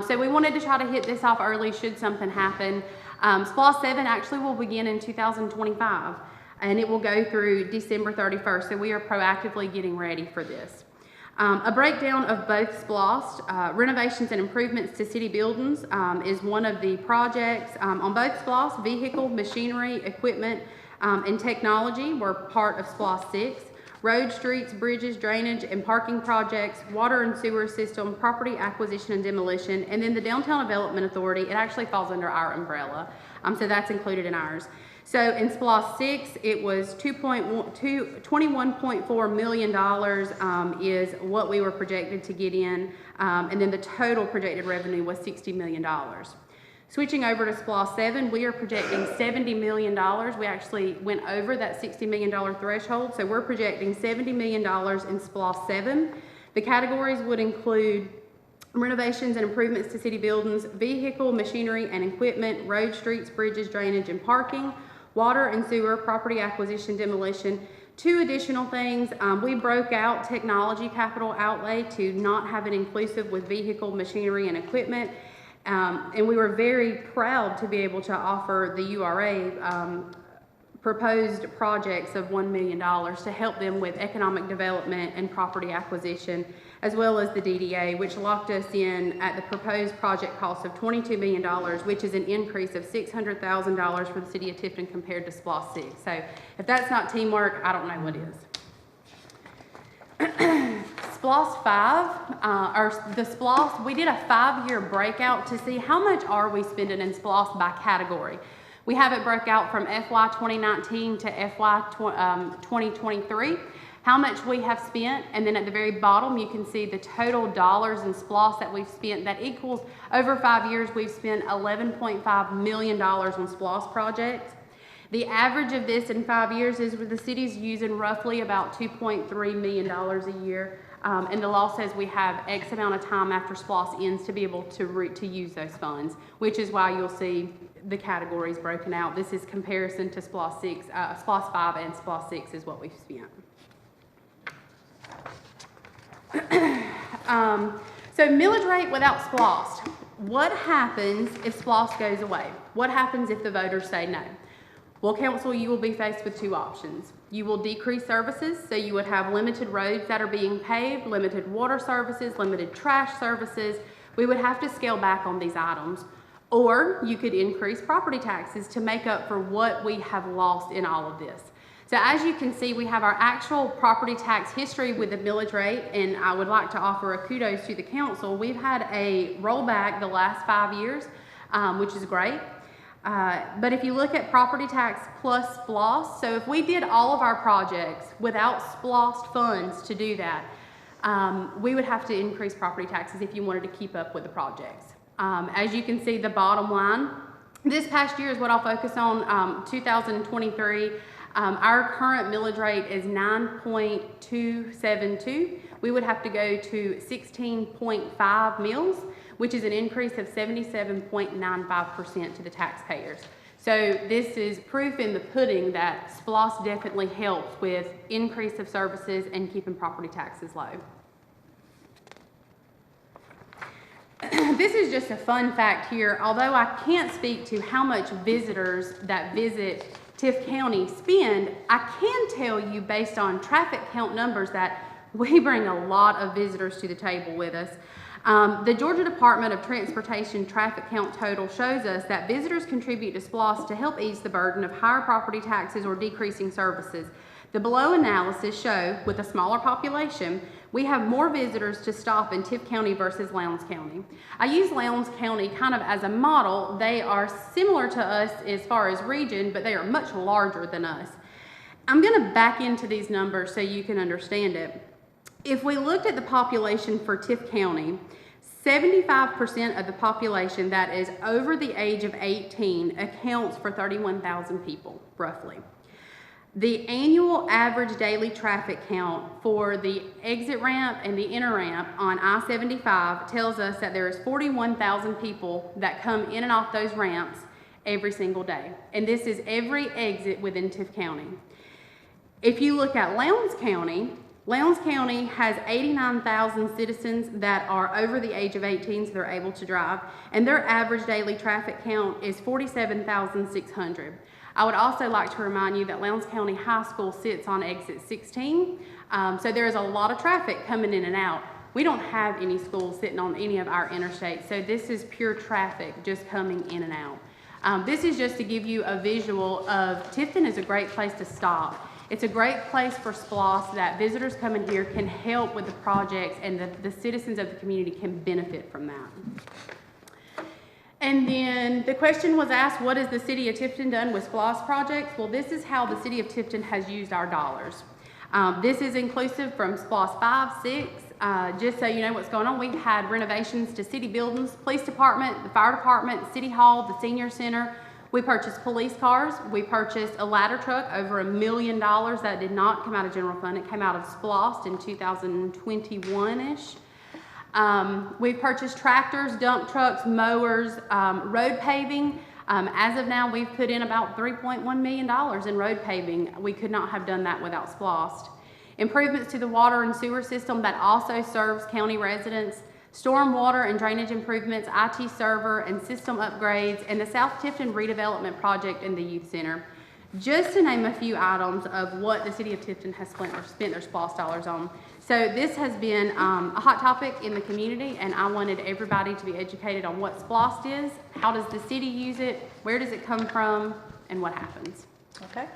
So we wanted to try to hit this off early should something happen. SPLOST 7 actually will begin in 2025, and it will go through December 31st. So we are proactively getting ready for this. A breakdown of both SPLOST, renovations and improvements to city buildings is one of the projects. On both SPLOST, vehicle, machinery, equipment, and technology were part of SPLOST 6. Road, streets, bridges, drainage, and parking projects, water and sewer system, property acquisition and demolition, and then the Downtown Development Authority, it actually falls under our umbrella. So that's included in ours. So in SPLOST 6, it was $21.4 million is what we were projected to get in, and then the total projected revenue was $60 million. Switching over to SPLOST 7, we are projecting $70 million. We actually went over that $60 million threshold, so we're projecting $70 million in SPLOST 7. The categories would include renovations and improvements to city buildings, vehicle, machinery, and equipment, road, streets, bridges, drainage, and parking, water and sewer, property acquisition, demolition. 2 additional things, we broke out technology capital outlay to not have it inclusive with vehicle, machinery, and equipment. And we were very proud to be able to offer the URA proposed projects of $1 million to help them with economic development and property acquisition, as well as the DDA, which locked us in at the proposed project cost of $22 million, which is an increase of $600,000 for the city of Tifton compared to SPLOST 6. So if that's not teamwork, I don't know what is. SPLOST 5, we did a 5-year breakout to see how much are we spending in SPLOST by category. We have it broke out from FY 2019 to FY 2023, how much we have spent, and then at the very bottom you can see the total dollars in SPLOST that we've spent. That equals, over 5 years, we've spent $11.5 million on SPLOST projects. The average of this in 5 years is where the city's using roughly about $2.3 million a year. And the law says we have X amount of time after SPLOST ends to be able to use those funds, which is why you'll see the categories broken out. This is comparison to SPLOST 6, SPLOST 5 and SPLOST 6 is what we've spent. So millage rate without SPLOST. What happens if SPLOST goes away? What happens if the voters say no? Well, council, you will be faced with two options. You will decrease services, so you would have limited roads that are being paved, limited water services, limited trash services. We would have to scale back on these items. Or you could increase property taxes to make up for what we have lost in all of this. So as you can see, we have our actual property tax history with the millage rate, and I would like to offer a kudos to the council. We've had a rollback the last 5 years, which is great. But if you look at property tax plus SPLOST, so if we did all of our projects without SPLOST funds to do that, we would have to increase property taxes if you wanted to keep up with the projects. As you can see, the bottom line, this past year is what I'll focus on, 2023. Our current millage rate is 9.272. We would have to go to 16.5 mills, which is an increase of 77.95% to the taxpayers. So this is proof in the pudding that SPLOST definitely helps with increase of services and keeping property taxes low. This is just a fun fact here. Although I can't speak to how much visitors that visit Tift County spend, I can tell you based on traffic count numbers that we bring a lot of visitors to the table with us. The Georgia Department of Transportation traffic count total shows us that visitors contribute to SPLOST to help ease the burden of higher property taxes or decreasing services. The below analysis show, with a smaller population, we have more visitors to stop in Tift County versus Lowndes County. I use Lowndes County kind of as a model. They are similar to us as far as region, but they are much larger than us. I'm going to back into these numbers so you can understand it. If we looked at the population for Tift County, 75% of the population that is over the age of 18 accounts for 31,000 people, roughly. The annual average daily traffic count for the exit ramp and the inner ramp on I-75 tells us that there is 41,000 people that come in and off those ramps every single day. And this is every exit within Tift County. If you look at Lowndes County has 89,000 citizens that are over the age of 18, so they're able to drive, and their average daily traffic count is 47,600. I would also like to remind you that Lowndes County High School sits on exit 16, so there is a lot of traffic coming in and out. We don't have any schools sitting on any of our interstates, so this is pure traffic just coming in and out. This is just to give you a visual of Tifton is a great place to stop. It's a great place for SPLOST that visitors coming here can help with the projects, and the citizens of the community can benefit from that. And then the question was asked, what has the City of Tifton done with SPLOST projects? Well, this is how the City of Tifton has used our dollars. This is inclusive from SPLOST 5, 6. Just so you know what's going on, we've had renovations to city buildings, police department, the fire department, city hall, the senior center. We purchased police cars. We purchased a ladder truck, over $1 million. That did not come out of general fund. It came out of SPLOST in 2021-ish. We've purchased tractors, dump trucks, mowers, road paving. As of now, we've put in about $3.1 million in road paving. We could not have done that without SPLOST. Improvements to the water and sewer system that also serves county residents, storm water and drainage improvements, IT server and system upgrades, and the South Tifton redevelopment project in the youth center. Just to name a few items of what the City of Tifton has spent their SPLOST dollars on. So this has been a hot topic in the community, and I wanted everybody to be educated on what SPLOST is, how does the city use it, where does it come from, and what happens. Okay.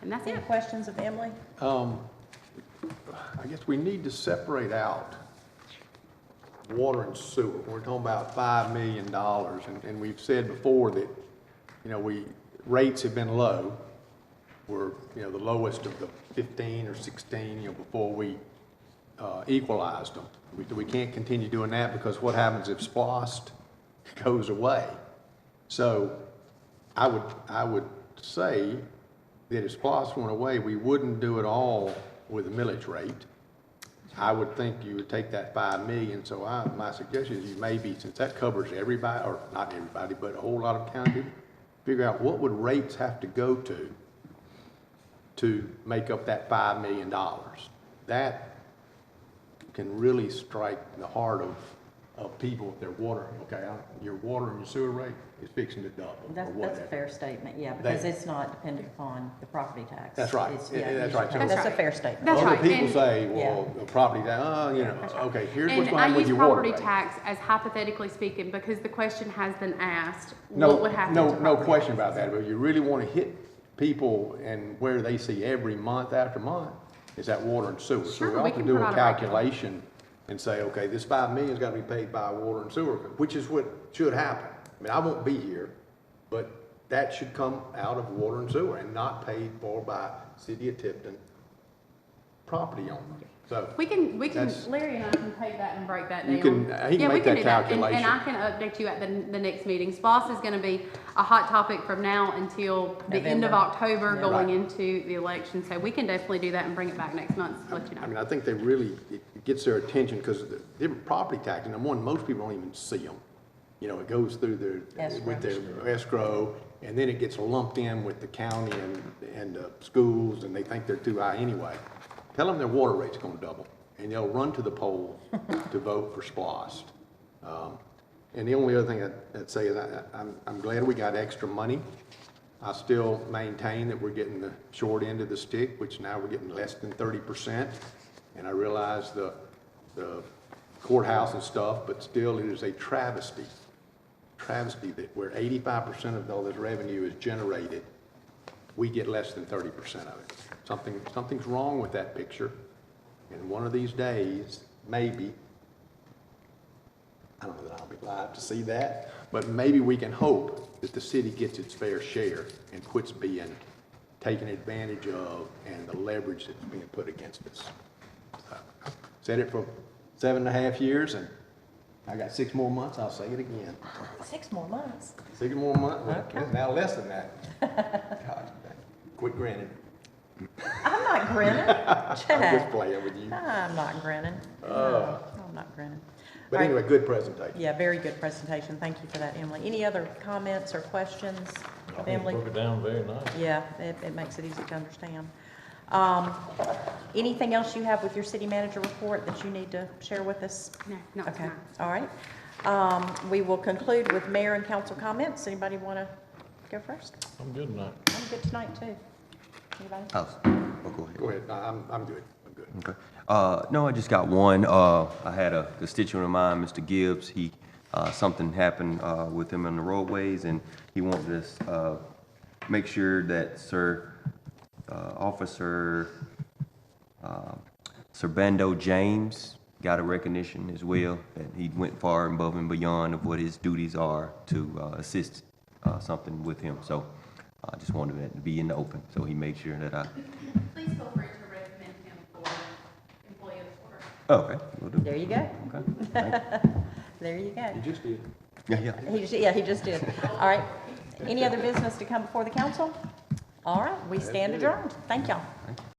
And that's Any it. questions of Emily? I guess we need to separate out water and sewer. We're talking about $5 million, and we've said before that, rates have been low. We're, the lowest of the 15 or 16, before we equalized them. We can't continue doing that, because what happens if SPLOST goes away? So I would say that if SPLOST went away, we wouldn't do it all with a millage rate. I would think you would take that $5 million. So my suggestion is you maybe, since that covers everybody, or not everybody, but a whole lot of county people, figure out what would rates have to go to make up that $5 million. That can really strike the heart of people with their water. Okay, your water and your sewer rate is fixing to double or That's a whatever. fair statement, yeah, because it's not dependent upon the property tax. That's right. It's- Yeah, yeah, that's right. That's a right. fair statement. That's Other right. people And- say, well, the property tax, you know, okay, here's what's And going I on with use your water property rate. tax as hypothetically speaking, because the question has been asked, No, what would happen to no property question tax? about that, but you really want to hit people and where they see every month after month is that water and sewer. So Sure, we we ought to can do a provide a breakdown. calculation and say, okay, this $5 million's got to be paid by water and sewer, which is what should happen. I mean, I won't be here, but that should come out of water and sewer and not paid for by City of Tipton property owner. So, We can, That's- Larry and I can take that and break that down. You can- he can Yeah, we make that do And calculation. I can update you at the next meeting. SPOS is gonna be a hot topic from now until the end of November. October, Yeah. going Right. into the election. So we can definitely do that and bring it back next month to let you I mean, know. I think they really, it gets their attention because the different property taxes, number one, most people don't even see them. You know, it goes through with their escrow, and then it gets lumped in with the county and the schools, and they think they're too high anyway. Tell them their water rate's gonna double, and they'll run to the polls to vote for SPOST. And the only other thing I'd say is I'm glad we got extra money. I still maintain that we're getting the short end of the stick, which now we're getting less than 30%. And I realize the courthouse and stuff, but still it is a travesty that where 85% of all this revenue is generated, we get less than 30% of it. Something's wrong with that picture. And one of these days, maybe, I don't know that I'll be alive to see that, but maybe we can hope that the city gets its fair share and quits being taken advantage of and the leverage that's being put against us. Said it for 7.5 years, and I got 6 more months, I'll say it again. 6 more months. 6 more months, Okay. well, now less than that. God, quit grinning. I'm not grinning. I'm just Chad, playing with you. I'm not grinning. No, I'm not grinning. But All right. anyway, good presentation. Yeah, very good presentation. Thank you for that, Emily. Any other comments or questions I of think Emily? broke it down very nice. Yeah, it makes it easy to understand. Anything else you have with your city manager report that you need to share with us? No, not Okay, tonight. all right. We will conclude with mayor and council comments. Anybody want to go first? I'm good tonight. I'm good tonight, too. Anybody? Oh, go ahead. Go ahead, I'm good, I'm good. Okay. No, I just got one. I had a constituent of mine, Mr. Gibbs. Something happened with him on the roadways, and he wanted us make sure that Officer Serbando James got a recognition as well, that he went far above and beyond of what his duties are to assist something with him. So I just wanted that to be in the open, so he made sure that I. Please feel free to recommend him for employee of the quarter. Okay, will do. There you go. Okay, thank you. There you go. You just did. Yeah. He just did. All right. Any other business to come before the council? All right, we stand adjourned. Thank y'all.